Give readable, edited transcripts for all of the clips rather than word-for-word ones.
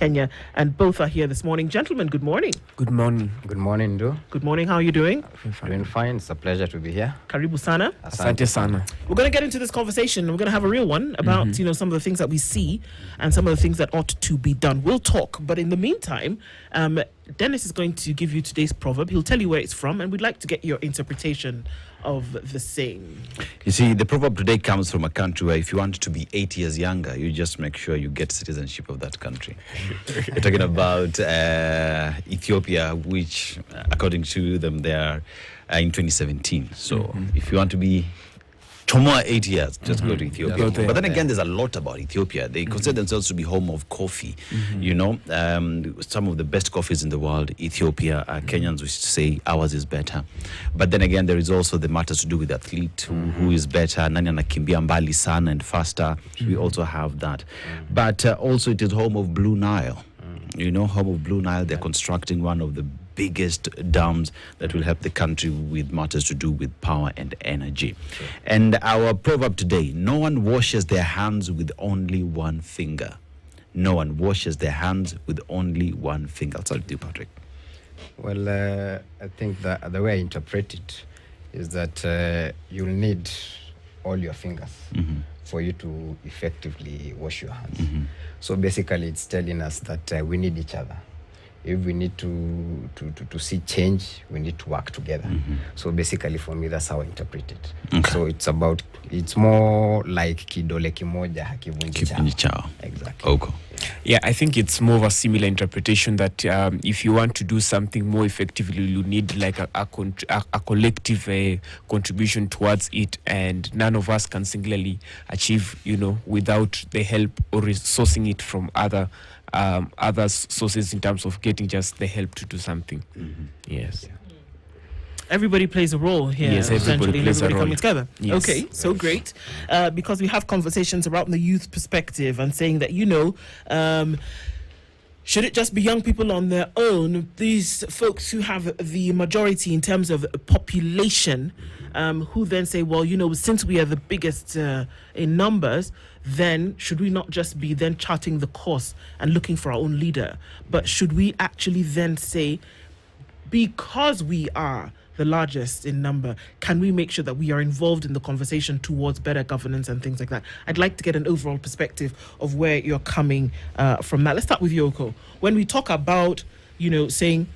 Kenya, and both are here this morning. Gentlemen, good morning. Good morning. Good morning, Do. Good morning. How are you doing? Doing fine. It's a pleasure to be here. Karibu sana. Asante sana. We're going to get into this conversation. We're going to have a real one about, some of the things that we see and some of the things that ought to be done. We'll talk, but in the meantime, Dennis is going to give you today's proverb. He'll tell you where it's from, and we'd like to get your interpretation of the same. You see, the proverb today comes from a country where if you want to be 8 years younger, you just make sure you get citizenship of that country. We're talking about Ethiopia, which, according to them, they are in 2017. So if you want to be more 8 years, just go to Ethiopia. But then again, there's a lot about Ethiopia. They consider themselves to be home of coffee. Some of the best coffees in the world, Ethiopia. Kenyans used to say ours is better. But then again, there is also the matters to do with athlete, who is better, nani anakimbia mbali sana and faster. We also have that. But also it is home of Blue Nile. Home of Blue Nile, they're constructing one of the biggest dams that will help the country with matters to do with power and energy. Sure. And our proverb today, no one washes their hands with only one finger. No one washes their hands with only one finger. I'll start with you, Patrick. Well, I think the way I interpret it is that you'll need all your fingers for you to effectively wash your hands. So basically it's telling us that we need each other. If we need to see change, we need to work together. So basically for me, that's how I interpret it. Okay. So it's more like kidole kimoja hakivunji chao. Exactly. Okay. Yeah, I think it's more of a similar interpretation that if you want to do something more effectively, you need like a collective contribution towards it, and none of us can singularly achieve, without the help or resourcing it from other sources in terms of getting just the help to do something. Yes. Everybody plays a role here. Yes, everybody plays a role. Coming together. Yes. Okay, so great. Because we have conversations around the youth perspective and saying that, should it just be young people on their own? These folks who have the majority in terms of population, who then say, well, since we are the biggest in numbers, then should we not just be then charting the course and looking for our own leader? But should we actually then say, because we are the largest in number, can we make sure that we are involved in the conversation towards better governance and things like that? I'd like to get an overall perspective of where you're coming from that. Let's start with Yoko. When we talk about, saying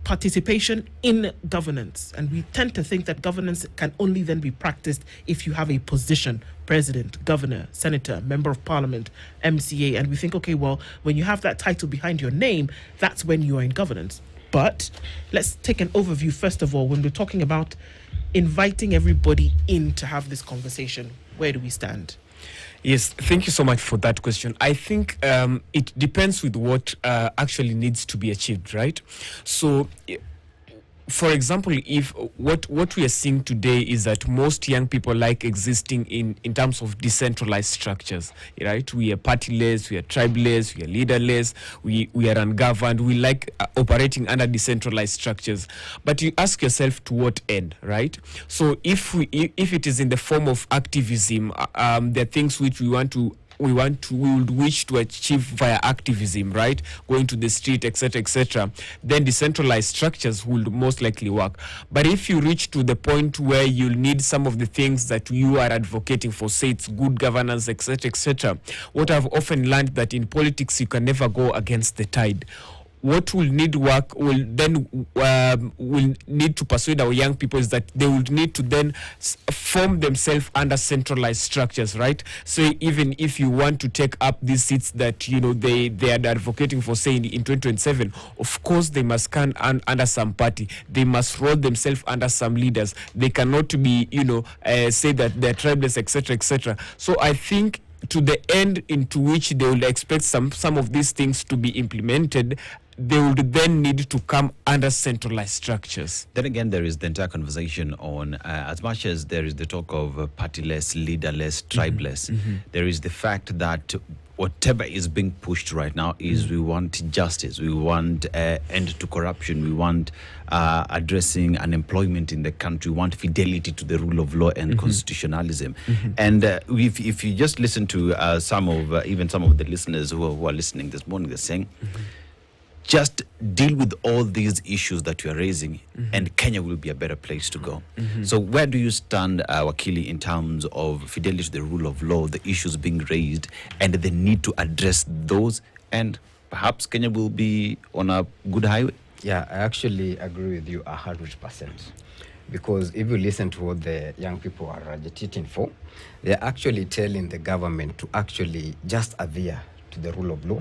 participation in governance, and we tend to think that governance can only then be practiced if you have a position, president, governor, senator, member of parliament, MCA, and we think, okay, well, when you have that title behind your name, that's when you are in governance. But let's take an overview, first of all, when we're talking about inviting everybody in to have this conversation. Where do we stand? Yes, thank you so much for that question. I think it depends with what actually needs to be achieved, right? So, for example, if what we are seeing today is that most young people like existing in terms of decentralized structures, right? We are partyless, we are tribeless, we are leaderless, we are ungoverned. We like operating under decentralized structures. But you ask yourself, to what end, right? So if it is in the form of activism, there are things which we would wish to achieve via activism, right? Going to the street, etc., then decentralized structures will most likely work. But if you reach to the point where you'll need some of the things that you are advocating for, say it's good governance, etc., what I've often learned that in politics you can never go against the tide. What will need work will need to persuade our young people is that they will need to then form themselves under centralized structures, right? So even if you want to take up these seats that they are advocating for, say in 2027, of course they must come under some party. They must roll themselves under some leaders. They cannot be say that they're tribeless, etc. So I think, to the end into which they will expect some of these things to be implemented, they would then need to come under centralized structures. Then again, there is the entire conversation on, as much as there is the talk of partyless, leaderless, tribeless, there is the fact that whatever is being pushed right now is we want justice, we want end to corruption, we want addressing unemployment in the country, we want fidelity to the rule of law and constitutionalism. And if you just listen to even some of the listeners who are listening this morning, they're saying, just deal with all these issues that you are raising, and Kenya will be a better place to go. So where do you stand, Wakili, in terms of fidelity to the rule of law, the issues being raised, and the need to address those, and perhaps Kenya will be on a good highway? Yeah, I actually agree with you 100%. Because if you listen to what the young people are agitating for, they're actually telling the government to actually just adhere to the rule of law,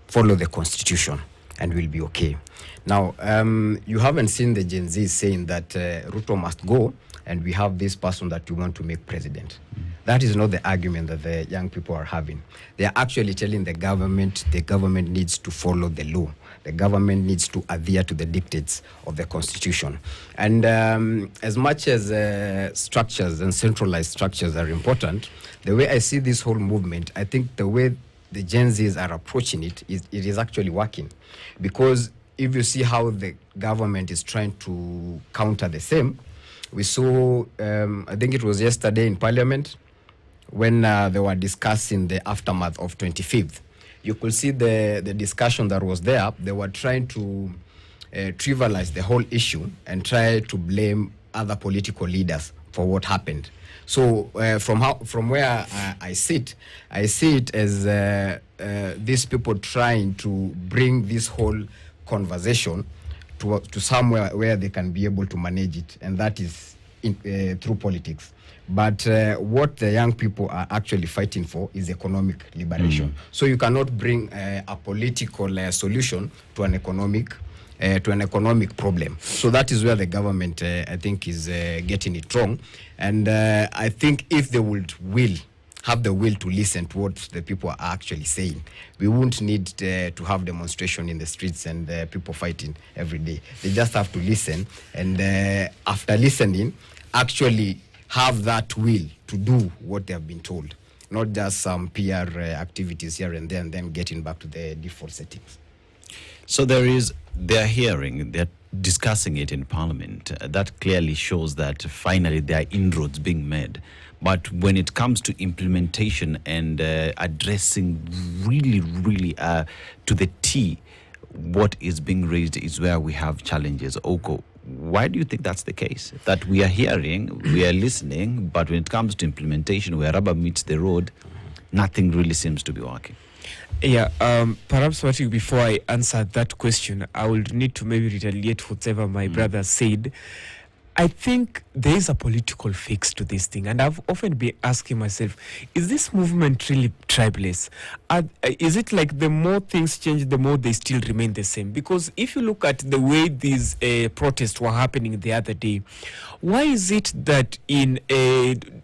follow the constitution, and we'll be okay. Now, you haven't seen the Gen Z saying that Ruto must go and we have this person that we want to make president. That is not the argument that the young people are having. They are actually telling the government needs to follow the law. The government needs to adhere to the dictates of the constitution. And as much as structures and centralized structures are important, the way I see this whole movement, I think the way the Gen Zs are approaching it is actually working. Because if you see how the government is trying to counter the same, we saw, I think it was yesterday in Parliament, when they were discussing the aftermath of 25th. You could see the discussion that was there. They were trying to trivialize the whole issue and try to blame other political leaders for what happened. So from where I sit it as these people trying to bring this whole conversation to somewhere where they can be able to manage it, and that is through politics. But what the young people are actually fighting for is economic liberation. So you cannot bring a political solution to an economic problem. So that is where the government, I think, is getting it wrong. And I think if they would have the will to listen to what the people are actually saying, we won't need to have demonstration in the streets and people fighting every day. They just have to listen, and after listening, actually have that will to do what they have been told, not just some PR activities here and there, and then getting back to the default settings. So they're hearing, they're discussing it in Parliament. That clearly shows that finally there are inroads being made. But when it comes to implementation and addressing really to the T what is being raised is where we have challenges. Oko, why do you think that's the case? That we are hearing, we are listening, but when it comes to implementation, where rubber meets the road, nothing really seems to be working. Yeah, perhaps before I answer that question, I will need to maybe retaliate whatever my brother said. I think there is a political fix to this thing, and I've often been asking myself, is this movement really tribeless? Is it like the more things change, the more they still remain the same? Because if you look at the way these protests were happening the other day, why is it that in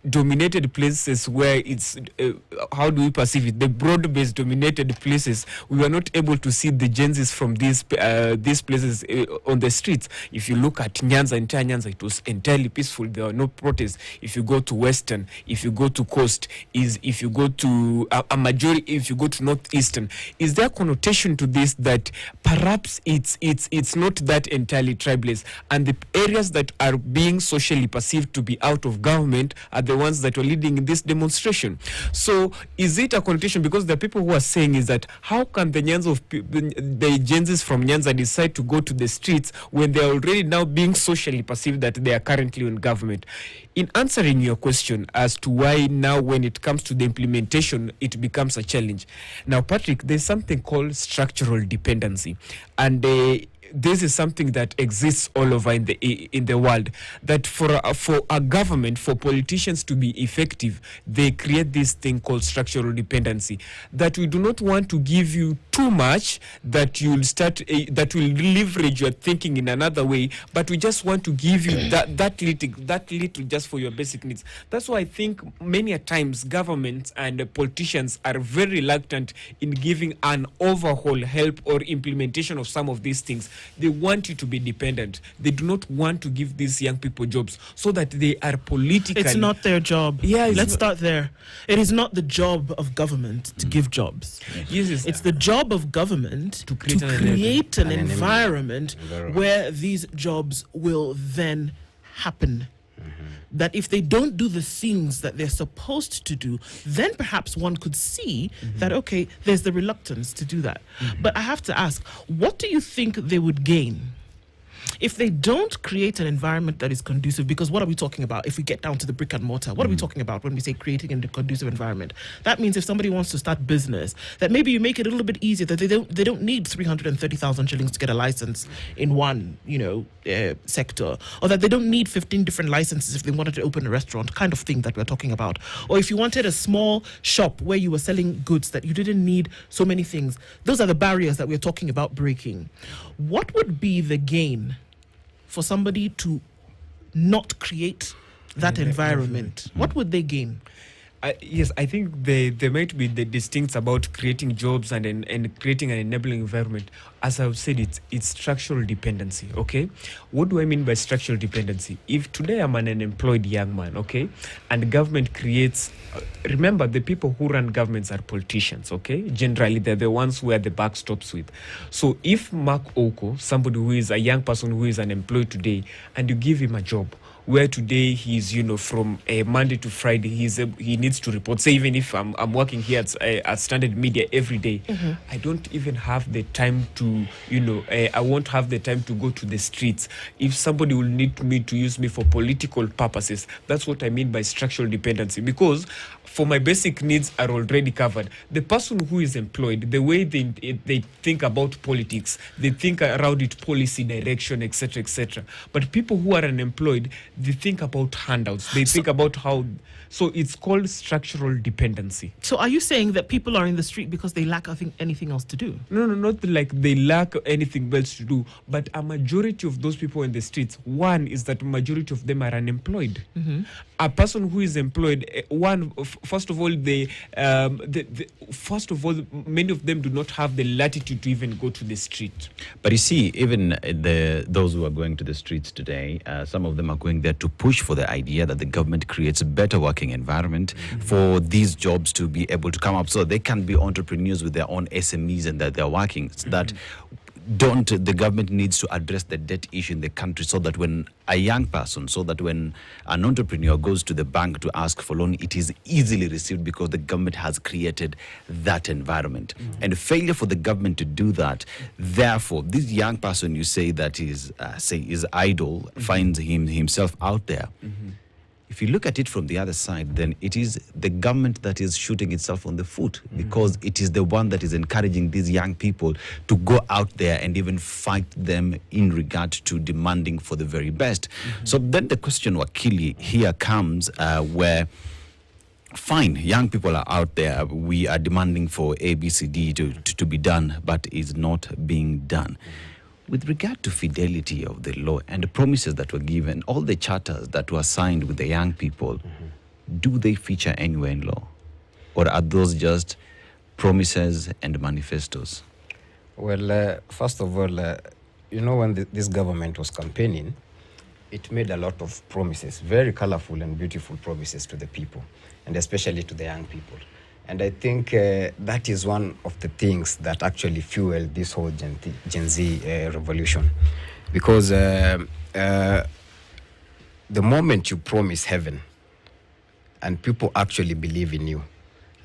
dominated places where it's, how do we perceive it, the broad-based dominated places, we were not able to see the Gen Zs from these places on the streets? If you look at Nyanza, entire Nyanza, it was entirely peaceful. There were no protests. If you go to Western, if you go to Coast, if you go to a majority, if you go to Northeastern, is there a connotation to this that perhaps it's not that entirely tribeless, and the areas that are being socially perceived to be out of government are the ones that are leading in this demonstration? So is it a connotation? Because the people who are saying is that how can the Gen Zs from Nyanza decide to go to the streets when they are already now being socially perceived that they are currently in government? In answering your question as to why now when it comes to the implementation it becomes a challenge, now Patrick, there's something called structural dependency, and this is something that exists all over in the world, that for a government, for politicians to be effective, they create this thing called structural dependency, that we do not want to give you too much that you'll start that will leverage your thinking in another way, but we just want to give you that little just for your basic needs. That's why I think many a times governments and politicians are very reluctant in giving an overhaul help or implementation of some of these things, They want you to be dependent. They do not want to give these young people jobs so that they are politically... It's not their job. Yeah, let's start there. It is not the job of government to give jobs. Yes, it's the job of government to create an environment where these jobs will then happen. That if they don't do the things that they're supposed to do, then perhaps one could see that, okay, there's the reluctance to do that. But I have to ask, what do you think they would gain if they don't create an environment that is conducive? Because what are we talking about if we get down to the brick and mortar? What are we talking about when we say creating a conducive environment? That means if somebody wants to start business, that maybe you make it a little bit easier, that they don't need 330,000 shillings to get a license in one, sector, or that they don't need 15 different licenses if they wanted to open a restaurant, kind of thing that we're talking about. Or if you wanted a small shop where you were selling goods, that you didn't need so many things. Those are the barriers that we're talking about breaking. What would be the gain for somebody to not create that environment? What would they gain? Yes, I think there might be the distincts about creating jobs and creating an enabling environment. As I've said, it's structural dependency, okay? What do I mean by structural dependency? If today I'm an unemployed young man, okay, and the government creates... remember, the people who run governments are politicians, okay? Generally, they're the ones who are the buck stops with. So if Mark Oko, somebody who is a young person who is unemployed today, and you give him a job, where today he's, from Monday to Friday, he needs to report. Say, even if I'm working here at Standard Media every day, I don't even have the time to, I won't have the time to go to the streets. If somebody will need me to use me for political purposes, that's what I mean by structural dependency. Because for my basic needs are already covered. The person who is employed, the way they think about politics, they think around it, policy, direction, etc., etc. But people who are unemployed, they think about handouts. They think about how... So it's called structural dependency. So are you saying that people are in the street because they lack, anything else to do? No, not like they lack anything else to do. But a majority of those people in the streets, one is that majority of them are unemployed. A person who is employed, first of all, many of them do not have the latitude to even go to the street. But you see, even those who are going to the streets today, some of them are going there to push for the idea that the government creates a better working environment for these jobs to be able to come up, so they can be entrepreneurs with their own SMEs and that they're working. So that the government needs to address the debt issue in the country, so that when a young person, so that when an entrepreneur goes to the bank to ask for loan, it is easily received because the government has created that environment. And failure for the government to do that, therefore, this young person you say that is idle, finds himself out there. If you look at it from the other side, then it is the government that is shooting itself on the foot, because it is the one that is encouraging these young people to go out there and even fight them in regard to demanding for the very best. So then the question, Wakili, here comes where, fine, young people are out there, we are demanding for ABCD to be done, but is not being done. With regard to fidelity of the law and the promises that were given, all the charters that were signed with the young people, do they feature anywhere in law? Or are those just promises and manifestos? Well, first of all, when this government was campaigning, it made a lot of promises, very colorful and beautiful promises to the people, and especially to the young people. And I think that is one of the things that actually fueled this whole Gen Z revolution. Because the moment you promise heaven and people actually believe in you,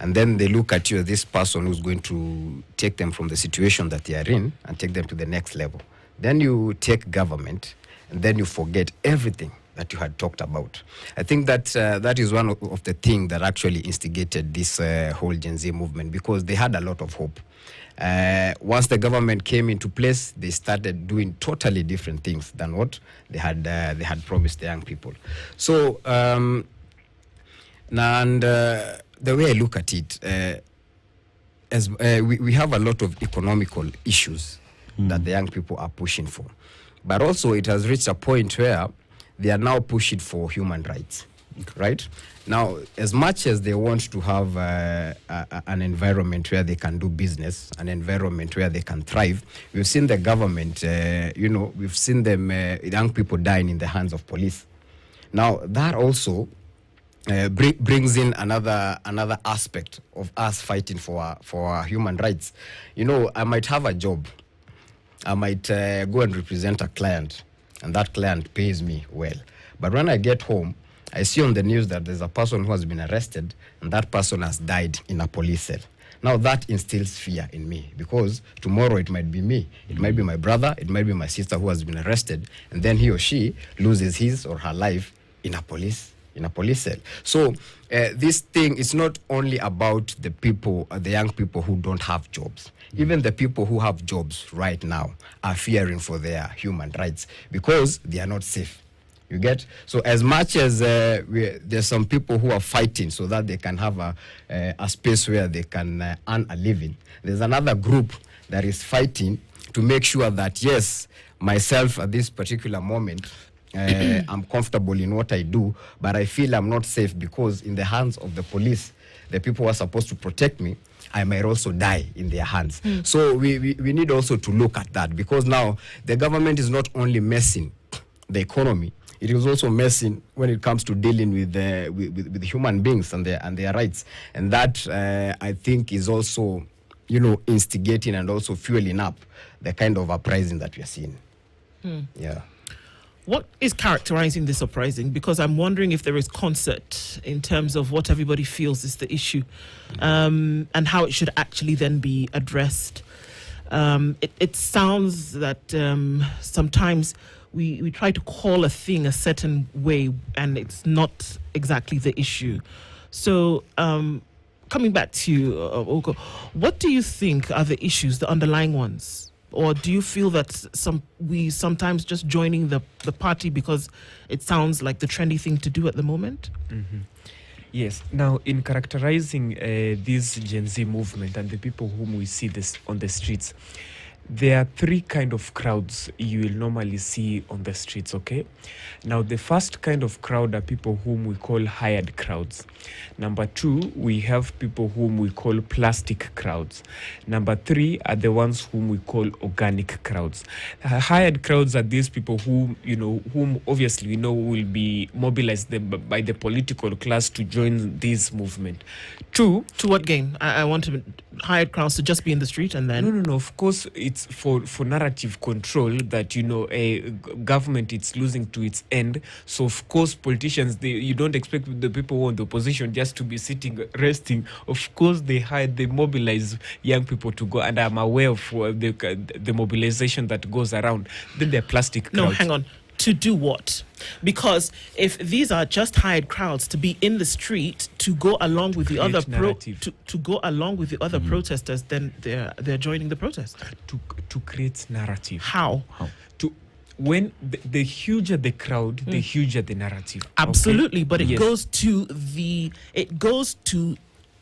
and then they look at you as this person who's going to take them from the situation that they are in and take them to the next level, then you take government and then you forget everything that you had talked about. I think that that is one of the things that actually instigated this whole Gen Z movement, because they had a lot of hope. Once the government came into place, they started doing totally different things than what they had promised the young people. So, the way I look at it, as we have a lot of economical issues that the young people are pushing for, but also it has reached a point where they are now pushing for human rights. right? Now, as much as they want to have an environment where they can do business, an environment where they can thrive, we've seen the government, we've seen them, young people dying in the hands of police. Now, that also brings in another aspect of us fighting for our human rights. I might have a job. I might go and represent a client, and that client pays me well. But when I get home, I see on the news that there's a person who has been arrested, and that person has died in a police cell. Now that instills fear in me, because tomorrow it might be me, it might be my brother, it might be my sister who has been arrested, and then he or she loses his or her life in a police cell. So this thing is not only about the people, the young people who don't have jobs. Even the people who have jobs right now are fearing for their human rights because they are not safe. You get? So as much as there's some people who are fighting so that they can have a space where they can earn a living, there's another group that is fighting to make sure that, yes, myself at this particular moment, I'm comfortable in what I do, but I feel I'm not safe because in the hands of the police, the people who are supposed to protect me, I might also die in their hands. So we need also to look at that, because now the government is not only messing the economy, it is also messing when it comes to dealing with human beings and their rights. And that, I think, is also, instigating and also fueling up the kind of uprising that we are seeing. Yeah. What is characterizing this uprising? Because I'm wondering if there is concert in terms of what everybody feels is the issue, and how it should actually then be addressed. It sounds that sometimes we try to call a thing a certain way, and it's not exactly the issue. So coming back to you, Oko, what do you think are the issues, the underlying ones? Or do you feel that we sometimes just joining the party because it sounds like the trendy thing to do at the moment? Yes. Now, in characterizing this Gen Z movement and the people whom we see this on the streets, there are three kind of crowds you will normally see on the streets, okay? Now, the first kind of crowd are people whom we call hired crowds. Number two, we have people whom we call plastic crowds. Number three are the ones whom we call organic crowds. Hired crowds are these people whom obviously we know will be mobilized by the political class to join this movement. Two, to what gain? I want hired crowds to just be in the street and then... No. Of course, it's for narrative control that, a government it's losing to its end. So, of course, politicians, you don't expect the people who are in the opposition just to be sitting, resting. Of course, they mobilize young people to go. And I'm aware of the mobilization that goes around. Then they're plastic crowds. No, hang on. To do what? Because if these are just hired crowds to be in the street to go along with the other to go along with the other protesters, then they're joining the protest. To create narrative. How? When the huger the crowd, the huger the narrative. Absolutely, okay? But it goes to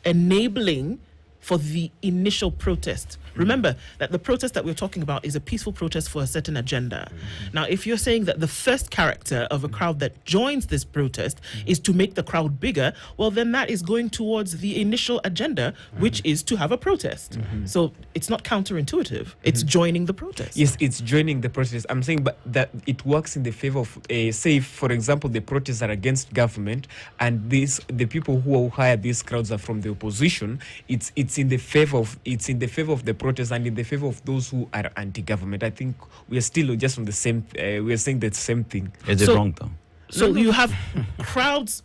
enabling for the initial protest. Remember that the protest that we're talking about is a peaceful protest for a certain agenda. Now, if you're saying that the first character of a crowd that joins this protest is to make the crowd bigger, well, then that is going towards the initial agenda, which is to have a protest. So it's not counterintuitive. It's joining the protest. Yes, it's joining the protest. I'm saying but that it works in the favor of, say, for example, the protests are against government, and the people who hire these crowds are from the opposition. It's in the favor of the protest and in the favor of those who are anti-government. I think we are still just on the same. We are saying the same thing. Is it wrong though? So you have crowds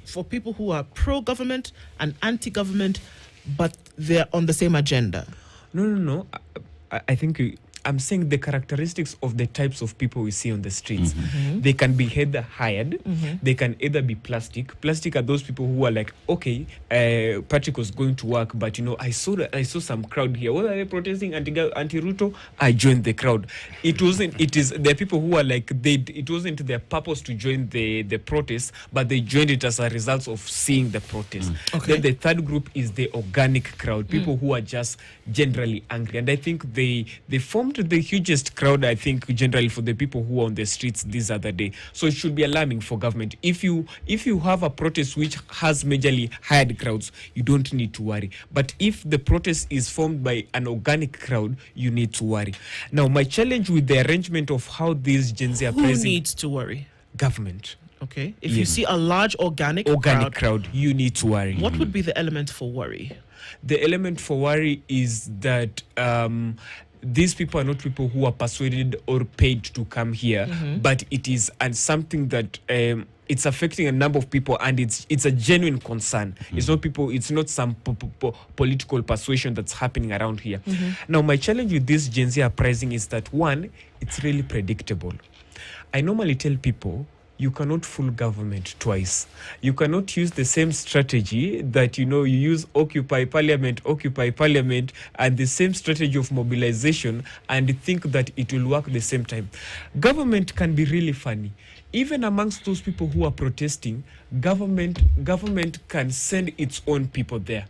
for people who are pro-government and anti-government, but they're on the same agenda. No. I think I'm saying the characteristics of the types of people we see on the streets. They can be either hired, they can either be plastic. Plastic are those people who are like, okay, Patrick was going to work, but I saw some crowd here. What are they protesting? Anti-Ruto? I joined the crowd. There are people who are like, it wasn't their purpose to join the protest, but they joined it as a result of seeing the protest. Okay. Then the third group is the organic crowd, people who are just generally angry. And I think they form formed the hugest crowd, I think, generally for the people who are on the streets this other day. So it should be alarming for government. If you have a protest which has majorly hired crowds, you don't need to worry. But if the protest is formed by an organic crowd, you need to worry. Now, my challenge with the arrangement of how these Gen Z Who uprising... needs to worry? Government. Okay. If you see a large organic crowd, you need to worry. What would be the element for worry? The element for worry is that these people are not people who are persuaded or paid to come here, but it is something that it's affecting a number of people, and it's a genuine concern. It's not people. It's not some political persuasion that's happening around here. Now, my challenge with this Gen Z uprising is that, one, it's really predictable. I normally tell people, you cannot fool government twice. You cannot use the same strategy that, you use Occupy Parliament, and the same strategy of mobilization, and think that it will work the same time. Government can be really funny. Even amongst those people who are protesting, government can send its own people there.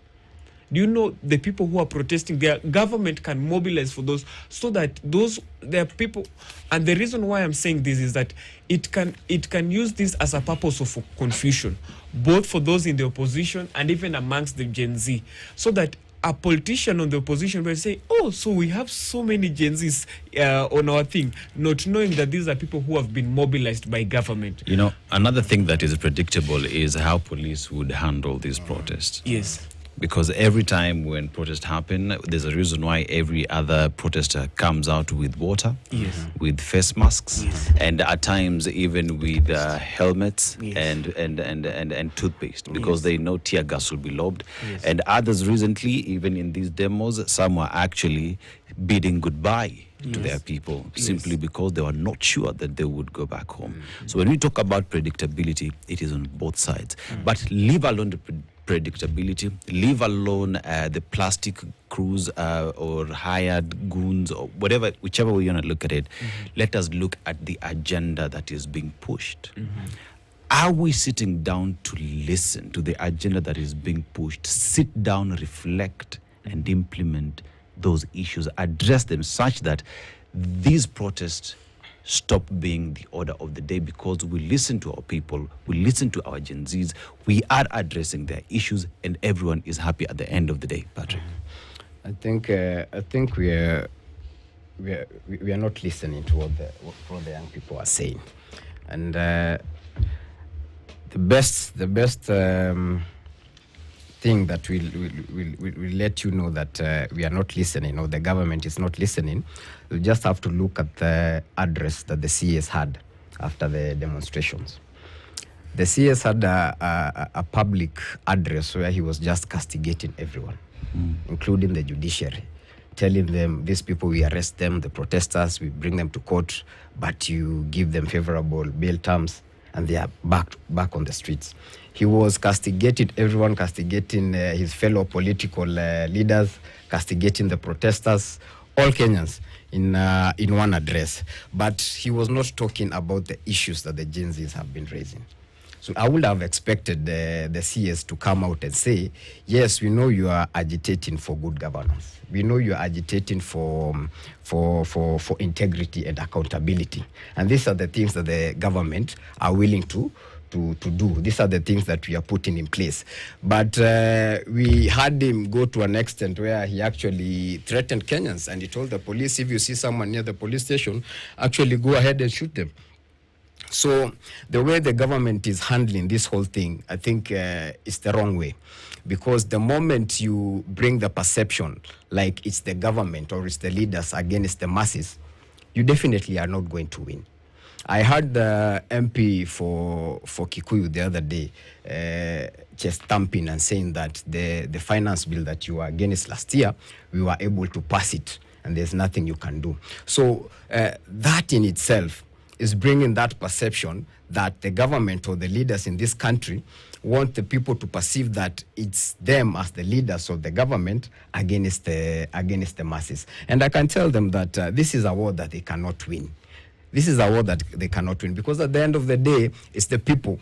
Do you know the people who are protesting? Their government can mobilize for those, so that there are people. And the reason why I'm saying this is that it can use this as a purpose of confusion, both for those in the opposition and even amongst the Gen Z, so that a politician on the opposition will say, oh, so we have so many Gen Zs on our thing, not knowing that these are people who have been mobilized by government. Another thing that is predictable is how police would handle these protests. Yes. Because every time when protests happen, there's a reason why every other protester comes out with water, with face masks, and at times even with helmets and toothpaste, because they know tear gas will be lobbed. And others recently, even in these demos, some were actually bidding goodbye to their people, simply because they were not sure that they would go back home. So when we talk about predictability, it is on both sides. But leave alone the predictability, leave alone the plastic crews or hired goons or whatever, whichever way you want to look at it. Let us look at the agenda that is being pushed. Are we sitting down to listen to the agenda that is being pushed? Sit down, reflect, and implement those issues, address them such that these protests stop being the order of the day, because we listen to our people, we listen to our Gen Zs, we are addressing their issues, and everyone is happy at the end of the day. Patrick, I think we are not listening to what the young people are saying, and the best thing that will let you know that we are not listening, or the government is not listening. You just have to look at the address that the CS had after the demonstrations. The CS had a public address where he was just castigating everyone, including the judiciary, telling them, these people, we arrest them, the protesters, we bring them to court, but you give them favorable bail terms, and they are back on the streets. He was castigating everyone, castigating his fellow political leaders, castigating the protesters, all Kenyans in one address. But he was not talking about the issues that the Gen Zs have been raising. So I would have expected the CS to come out and say, yes, we know you are agitating for good governance. We know you are agitating for integrity and accountability. And these are the things that the government are willing to do. These are the things that we are putting in place. But we had him go to an extent where he actually threatened Kenyans, and he told the police, if you see someone near the police station, actually go ahead and shoot them. So the way the government is handling this whole thing, I think is the wrong way. Because the moment you bring the perception like it's the government or it's the leaders against the masses, you definitely are not going to win. I heard the MP for Kikuyu the other day just thumping and saying that the finance bill that you were against last year, we were able to pass it and there's nothing you can do. So that in itself is bringing that perception that the government or the leaders in this country want the people to perceive that it's them as the leaders of the government against the masses. And I can tell them that this is a war that they cannot win. This is a war that they cannot win, because at the end of the day, it's the people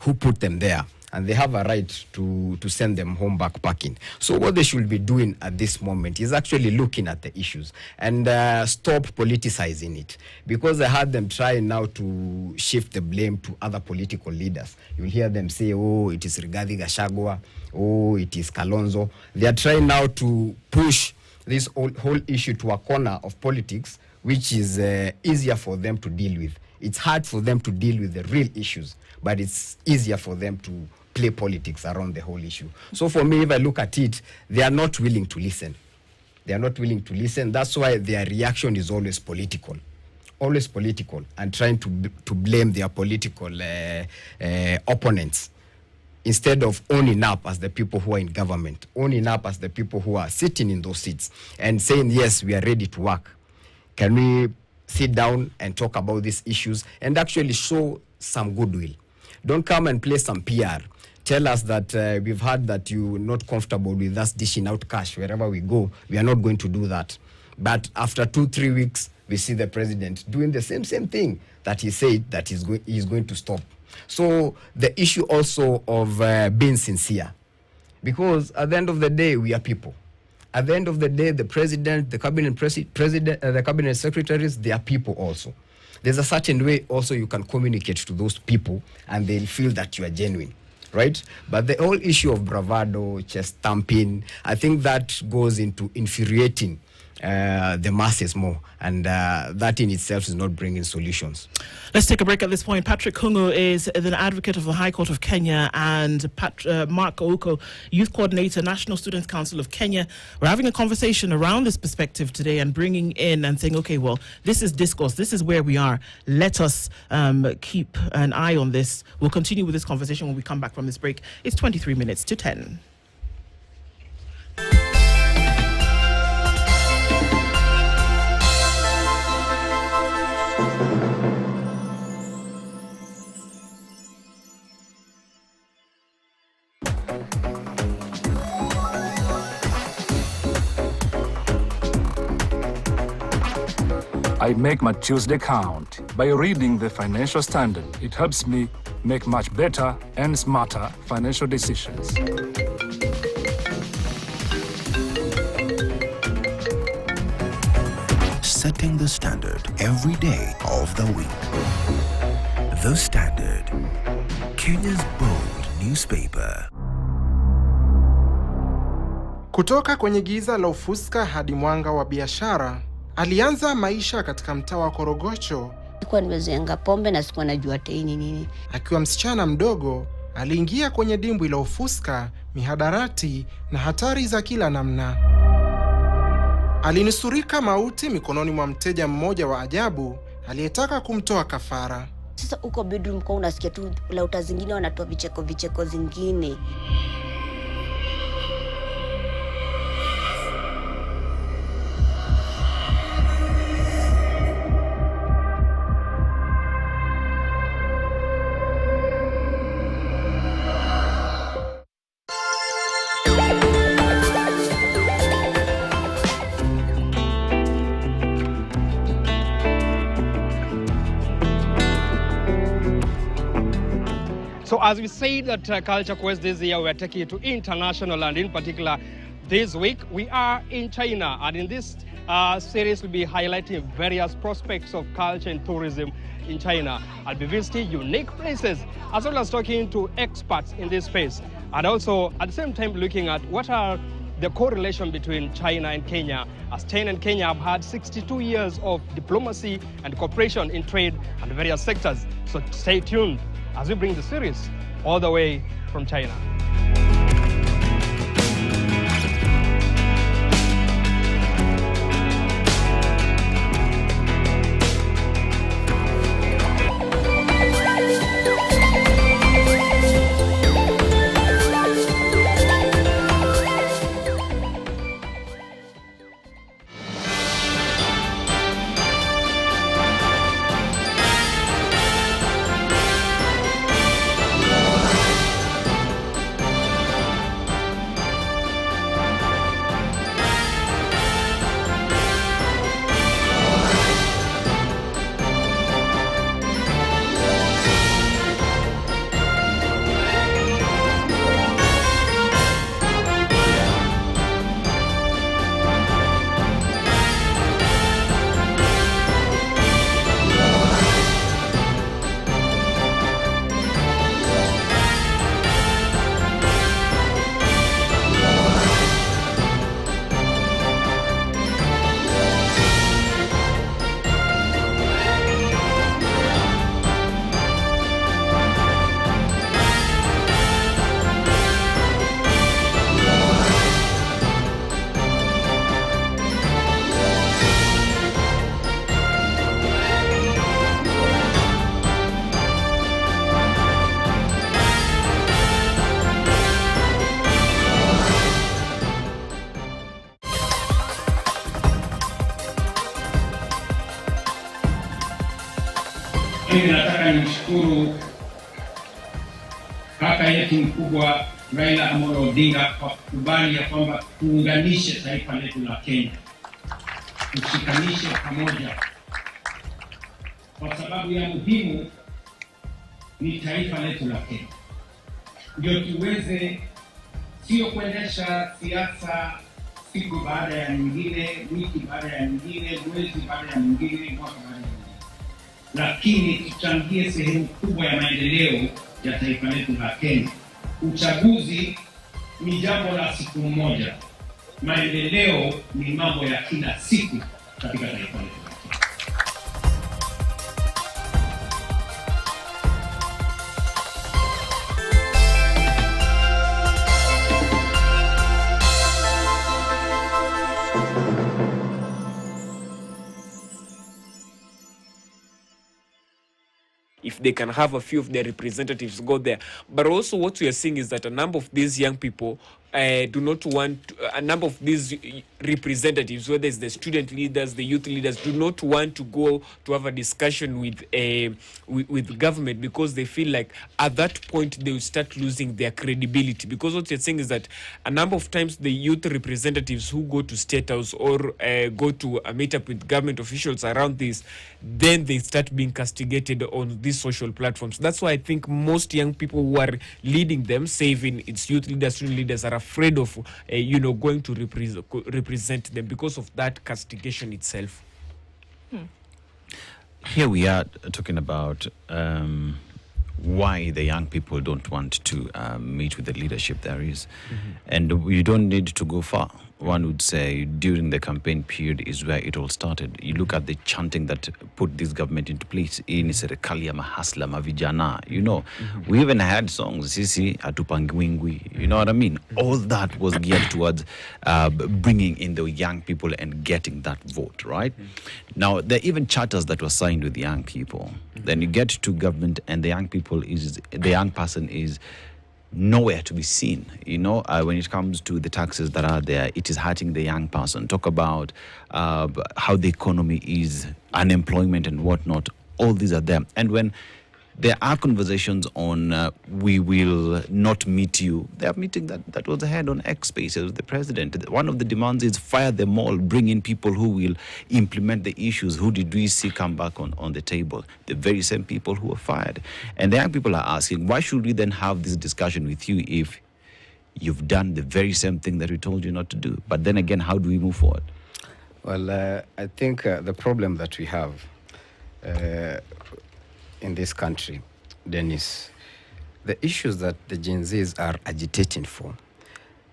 who put them there. and they have a right to send them home backpacking. So what they should be doing at this moment is actually looking at the issues and stop politicizing it, because I had them trying now to shift the blame to other political leaders. You'll hear them say, oh, it is Rigathi Gachagua, oh, it is Kalonzo. They are trying now to push this whole issue to a corner of politics, which is easier for them to deal with. It's hard for them to deal with the real issues, but it's easier for them to play politics around the whole issue. So for me, if I look at it, they are not willing to listen. They are not willing to listen. That's why their reaction is always political, and trying to blame their political opponents, instead of owning up as the people who are in government, owning up as the people who are sitting in those seats and saying, yes, we are ready to work. Can we sit down and talk about these issues and actually show some goodwill? Don't come and play some PR. Tell us that we've heard that you're not comfortable with us dishing out cash wherever we go. We are not going to do that. But after 2-3 weeks, we see the president doing the same thing that he said that he's going to stop. So the issue also of being sincere, because at the end of the day, we are people. At the end of the day, the president, the cabinet the cabinet secretaries, they are people also. There's a certain way also you can communicate to those people and they'll feel that you are genuine, right? But the whole issue of bravado, chest thumping, I think that goes into infuriating the masses more, and that in itself is not bringing solutions. Let's take a break at this point. Patrick Hungo is an advocate of the High Court of Kenya, and Mark Ouko, Youth Coordinator, National Students Council of Kenya. We're having a conversation around this perspective today and bringing in and saying, okay, well, this is discourse. This is where we are. Let us keep an eye on this. We'll continue with this conversation when we come back from this break. It's 23 minutes to 10. I make my Tuesday count by reading the Financial Standard. It helps me make much better and smarter financial decisions. Setting the standard every day of the week. The Standard, Kenya's bold newspaper. Kutoka kwenye giza la ufuska hadi mwanga wa biashara, alianza maisha katika mtaa wa Korogocho. Nilikuwa nimezenga pombe na sikuwa najua tena nini. Akiwa msichana mdogo, aliingia kwenye dimbwi la ufuska, mihadarati na hatari za kila namna. Alinusurika mauti mikononi mwa mteja mmoja wa ajabu aliyetaka kumtoa kafara. Sasa uko bedroom kwa unasikia tu lauta zingine wanatoa vicheko zingine. So as we say that Culture Quest this year, we are taking it to international, and in particular this week we are in China, and in this series we'll be highlighting various prospects of culture and tourism in China. I'll be visiting unique places as well as talking to experts in this space, and also at the same time looking at what are the correlation between China and Kenya, as China and Kenya have had 62 years of diplomacy and cooperation in trade and various sectors. So stay tuned as we bring the series all the way from China. Mimi nataka nimshukuru kaka yetu mkubwa Raila Amolo Odinga kwa kukubali ya kwamba tuunganishe taifa letu la Kenya, tushikanishe pamoja, kwa sababu ya muhimu ni taifa letu la Kenya, ndio tuweze sio kuendesha siasa siku baada ya nyingine, wiki baada ya nyingine, mwezi baada ya nyingine, mwaka baada ya nyingine, lakini tuchangie sehemu kubwa ya maendeleo ya taifa letu la Kenya. Uchaguzi ni jambo la siku moja, maendeleo ni mambo ya kila siku katika taifa letu. If they can have a few of their representatives go there. But also what we are seeing is that a number of these young people do not want, a number of these representatives, whether it's the student leaders, the youth leaders, do not want to go to have a discussion with government, because they feel like at that point they will start losing their credibility. Because what you're saying is that a number of times the youth representatives who go to State House or go to a meetup with government officials around this, then they start being castigated on these social platforms. That's why I think most young people who are leading them, say even it's youth leaders, student leaders, are afraid of going to represent them because of that castigation itself. Here we are talking about why the young people don't want to meet with the leadership there is. And we don't need to go far. One would say during the campaign period is where it all started. You look at the chanting that put this government into place. In serikali ya mahasla mavijana, we even had songs, sisi atupangwingwi, you know what I mean? All that was geared towards bringing in the young people and getting that vote, right? Now, there are even charters that were signed with the young people. Then you get to government and the young person is nowhere to be seen. When it comes to the taxes that are there, it is hurting the young person. Talk about how the economy is, unemployment and whatnot. All these are there. And when there are conversations on we will not meet you, they are meeting that was ahead on X Spaces with the president. One of the demands is fire them all, bring in people who will implement the issues. Who did we see come back on the table? The very same people who were fired. And the young people are asking, why should we then have this discussion with you if you've done the very same thing that we told you not to do? But then again, how do we move forward? Well, I think the problem that we have in this country, Dennis, the issues that the Gen Zs are agitating for,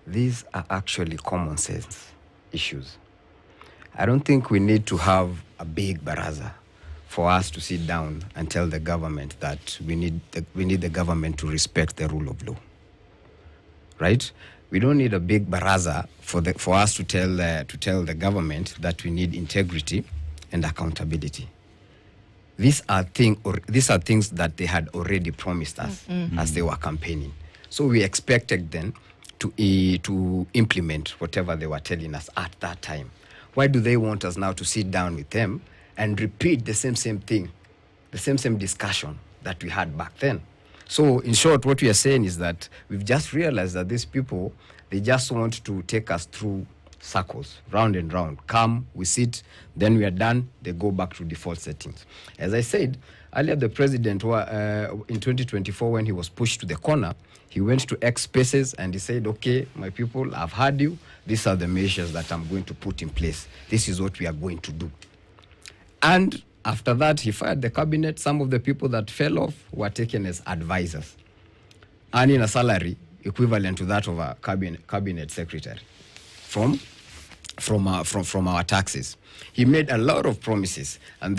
these are actually common sense issues. I don't think we need to have a big baraza for us to sit down and tell the government that we need the government to respect the rule of law, right? We don't need a big baraza for us to tell the government that we need integrity and accountability. These are things that they had already promised us as they were campaigning. So we expected them to implement whatever they were telling us at that time. Why do they want us now to sit down with them and repeat the same thing, the same discussion that we had back then? So in short, what we are saying is that we've just realized that these people, they just want to take us through circles, round and round. Come, we sit, then we are done, they go back to default settings. As I said, earlier the president, in 2024, when he was pushed to the corner, he went to X Spaces and he said, okay, my people, I've heard you. These are the measures that I'm going to put in place. This is what we are going to do. And after that, he fired the cabinet. Some of the people that fell off were taken as advisors, earning a salary equivalent to that of a cabinet secretary from our taxes. He made a lot of promises, and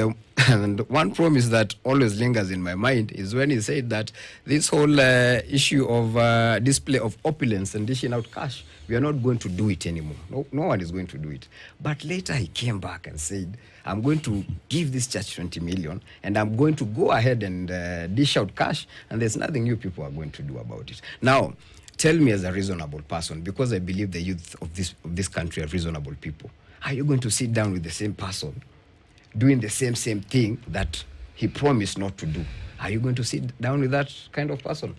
one promise that always lingers in my mind is when he said that this whole issue of display of opulence and dishing out cash, we are not going to do it anymore. No one is going to do it. But later he came back and said, I'm going to give this church 20 million and I'm going to go ahead and dish out cash, and there's nothing you people are going to do about it. Now, tell me as a reasonable person, because I believe the youth of this country are reasonable people, are you going to sit down with the same person doing the same thing that he promised not to do. Are you going to sit down with that kind of person?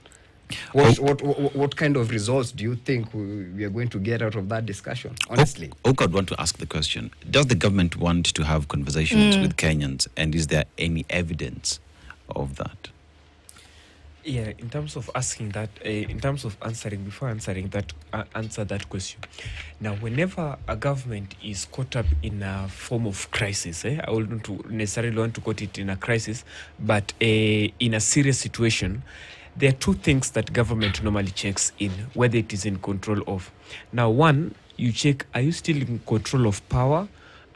What kind of results do you think we are going to get out of that discussion, honestly? Oka would want to ask the question, does the government want to have conversations with Kenyans, and is there any evidence of that? Yeah, in terms of asking that, answer that question. Now, whenever a government is caught up in a form of crisis, I wouldn't necessarily want to quote it in a crisis, but in a serious situation, there are two things that government normally checks in, whether it is in control of. Now, one, you check, are you still in control of power?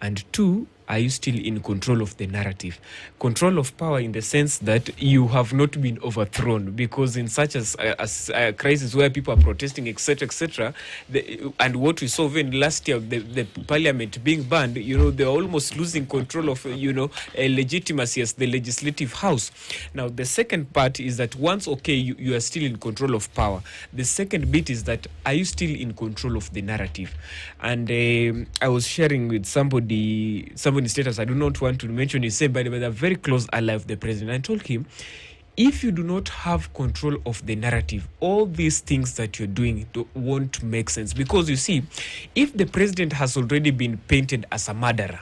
And two, are you still in control of the narrative? Control of power in the sense that you have not been overthrown, because in such a crisis where people are protesting, etc., and what we saw even last year, the parliament being banned, they're almost losing control of, legitimacy as the legislative house. Now, the second part is that once, you are still in control of power. The second bit is that, are you still in control of the narrative? And I was sharing with somebody status, I do not want to mention his name, but a very close ally of the president. I told him, if you do not have control of the narrative, all these things that you're doing won't make sense. Because you see, if the president has already been painted as a murderer,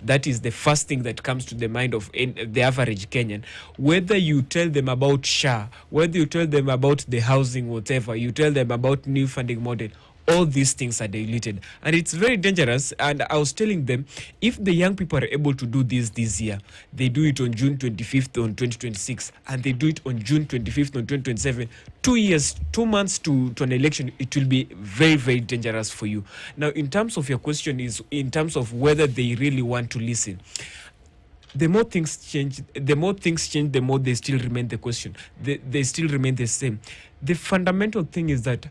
that is the first thing that comes to the mind of the average Kenyan. Whether you tell them about SHA, whether you tell them about the housing, whatever, you tell them about new funding model, all these things are diluted, and it's very dangerous. And I was telling them, if the young people are able to do this year, they do it on June 25th on 2026, and they do it on June 25th on 2027, 2 months to an election, it will be very, very dangerous for you. Now, in terms of your question is in terms of whether they really want to listen. The more things change, the more they still remain the question. They still remain the same. The fundamental thing is that,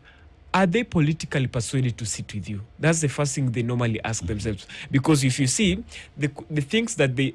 are they politically persuaded to sit with you? That's the first thing they normally ask themselves. Because if you see, the things that the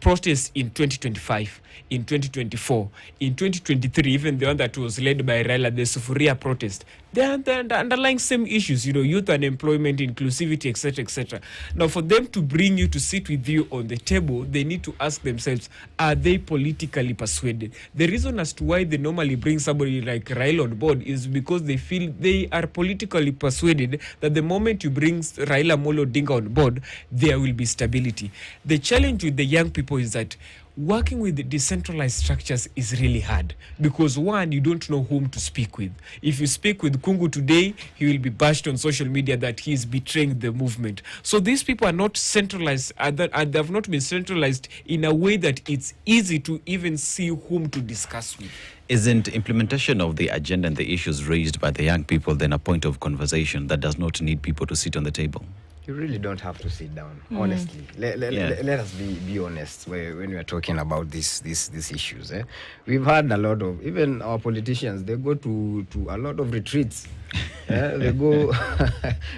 protests in 2025, in 2024, in 2023, even the one that was led by Raila, the Sufuria protest, they are the underlying same issues, youth unemployment, inclusivity, etc. Now, for them to bring you to sit with you on the table, they need to ask themselves, are they politically persuaded? The reason as to why they normally bring somebody like Raila on board is because they feel they are politically persuaded that the moment you bring Raila Amolo Odinga on board, there will be stability. The challenge with the young people is that working with the decentralized structures is really hard, because one, you don't know whom to speak with. If you speak with Kungu today, he will be bashed on social media that he is betraying the movement. So these people are not centralized, and they have not been centralized in a way that it's easy to even see whom to discuss with. Isn't implementation of the agenda and the issues raised by the young people then a point of conversation that does not need people to sit on the table? You really don't have to sit down, honestly. Let us be honest when we are talking about these issues. We've had a lot of, even our politicians, they go to a lot of retreats. They go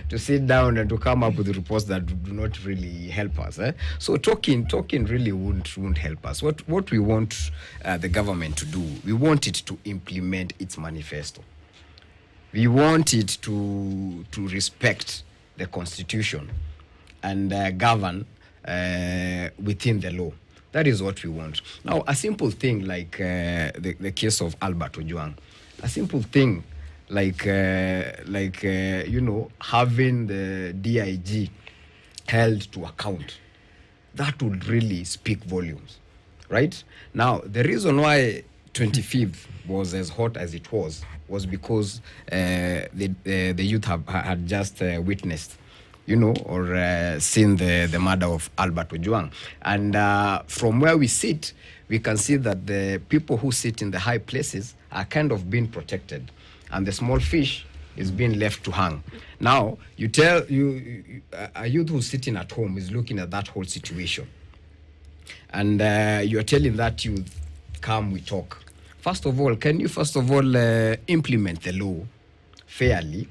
to sit down and to come up with reports that do not really help us. So talking really won't help us. What we want the government to do, we want it to implement its manifesto. We want it to respect the constitution and govern within the law. That is what we want. Now, a simple thing like the case of Albert Ojwang, a simple thing like having the DIG held to account, that would really speak volumes, right? Now, the reason why 25th was as hot as it was because the youth had just witnessed, or seen the murder of Albert Ojwang. And from where we sit, we can see that the people who sit in the high places are kind of being protected, and the small fish is being left to hang. Now, you tell a youth who's sitting at home is looking at that whole situation, and you're telling that youth, come, we talk. First of all, can you implement the law fairly?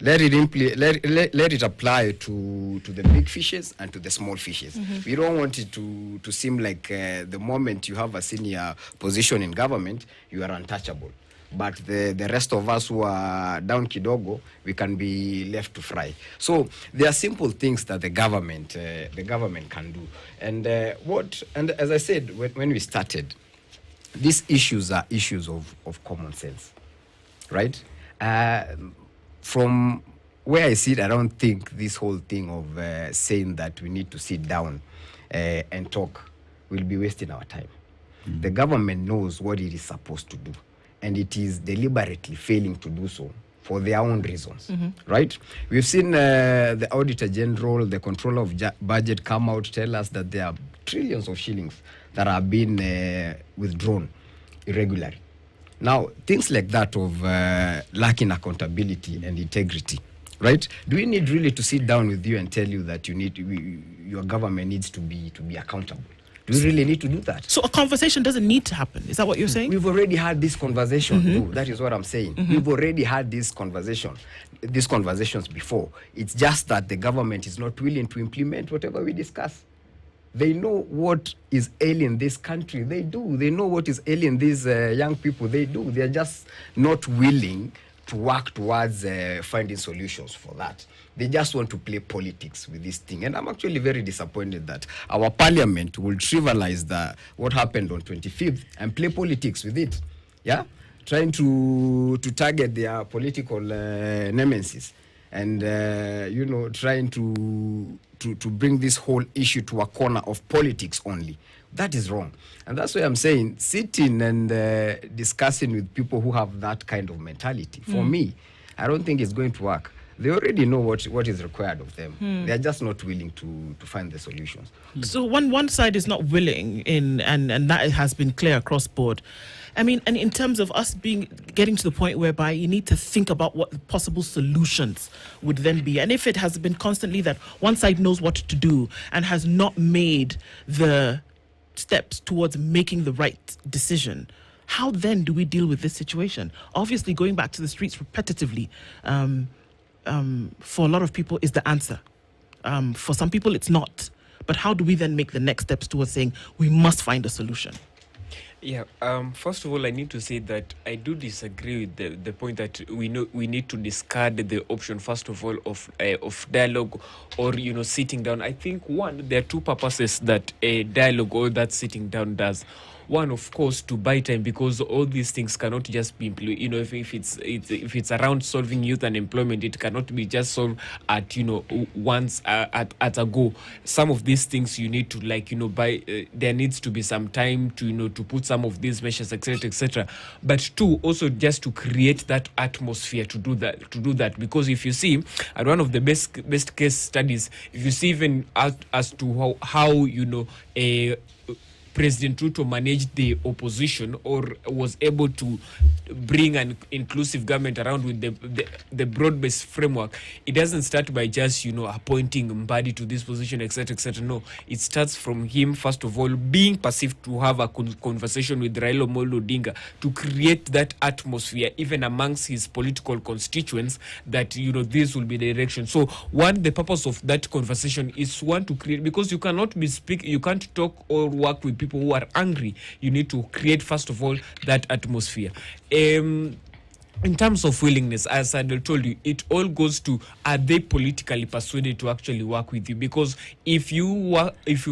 Let it apply to the big fishes and to the small fishes. We don't want it to seem like the moment you have a senior position in government, you are untouchable. but the rest of us who are down kidogo, we can be left to fry. So there are simple things that the government can do. And as I said when we started, these issues are issues of common sense, right? From where I sit, I don't think this whole thing of saying that we need to sit down and talk will be wasting our time. The government knows what it is supposed to do, and it is deliberately failing to do so for their own reasons, right? We've seen the Auditor General, the Controller of Budget come out tell us that there are trillions of shillings that are being withdrawn irregularly. Now, things like that of lacking accountability and integrity, right? Do we need really to sit down with you and tell you that your government needs to be accountable? Do we really need to do that? So a conversation doesn't need to happen. Is that what you're saying? We've already had this conversation. No, that is what I'm saying. We've already had these conversations before. It's just that the government is not willing to implement whatever we discuss. They know what is ailing this country. They do. They know what is ailing these young people. They do. They're just not willing to work towards finding solutions for that. They just want to play politics with this thing. And I'm actually very disappointed that our parliament will trivialize what happened on 25th and play politics with it. Yeah? Trying to target their political nemesis. And, trying to bring this whole issue to a corner of politics only. That is wrong. And that's why I'm saying sitting and discussing with people who have that kind of mentality, for me, I don't think it's going to work. They already know what is required of them. They're just not willing to find the solutions. So one side is not willing and that has been clear across board. I mean, and in terms of us getting to the point whereby you need to think about what the possible solutions would then be. And if it has been constantly that one side knows what to do and has not made the steps towards making the right decision, how then do we deal with this situation? Obviously, going back to the streets repetitively, for a lot of people is the answer. For some people, it's not. But how do we then make the next steps towards saying we must find a solution? Yeah. First of all, I need to say that I do disagree with the point that we need to discard the option, first of all, of dialogue or sitting down. I think there are two purposes that a dialogue or that sitting down does. One, of course, to buy time, because all these things cannot just be if it's around solving youth unemployment, it cannot be just solved at once at a go. Some of these things you need to buy. There needs to be some time to put some of these measures, etc. But two, also just to create that atmosphere to do that, because if you see at one of the best case studies, if you see even as to how President Ruto managed the opposition or was able to bring an inclusive government around with the broad-based framework, it doesn't start by just, appointing Mbadi to this position, etc. No, it starts from him, first of all, being perceived to have a conversation with Raila Amolo Odinga to create that atmosphere, even amongst his political constituents, that, this will be the direction. So, the purpose of that conversation is to create, because you cannot you can't talk or work with people who are angry. You need to create, first of all, that atmosphere. In terms of willingness, as I told you, it all goes to, are they politically persuaded to actually work with you? Because if you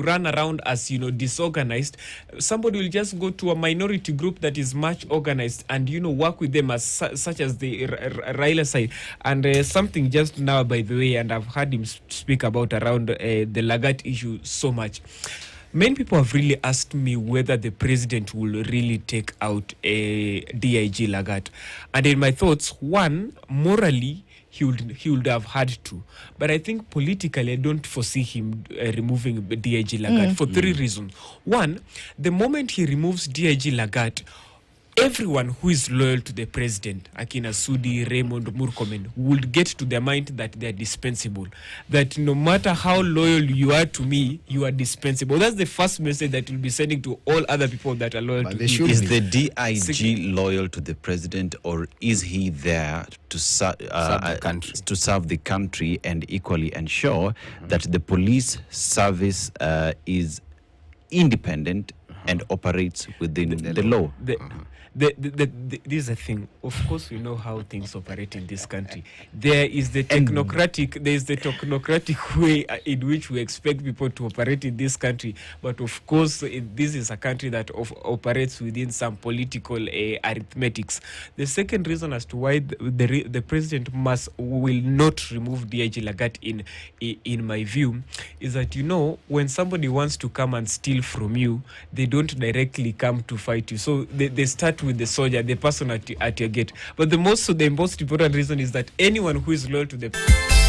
run around as disorganized, somebody will just go to a minority group that is much organized and work with them, as such as the Raila side. And something just now, by the way, and I've heard him speak about around the Lagat issue so much. Many people have really asked me whether the president will really take out a DIG Lagat. And in my thoughts, one, morally, he would have had to. But I think politically, I don't foresee him removing DIG Lagat for three reasons. One, the moment he removes DIG Lagat, everyone who is loyal to the president, Akina Sudi, Raymond, Murkomen, would get to their mind that they are dispensable. That no matter how loyal you are to me, you are dispensable. That's the first message that we'll be sending to all other people that are loyal to me. Is the DIG loyal to the president, or is he there to serve the country and equally ensure that the police service is independent and operates within the law. This is the thing. Of course, we know how things operate in this country. There is the technocratic way in which we expect people to operate in this country. But of course, this is a country that operates within some political arithmetics. The second reason as to why the president will not remove DIG Lagat in my view is that, you know, when somebody wants to come and steal from you, they don't directly come to fight you. So they start with the soldier, the person at your gate. But the most important reason is that anyone who is loyal to the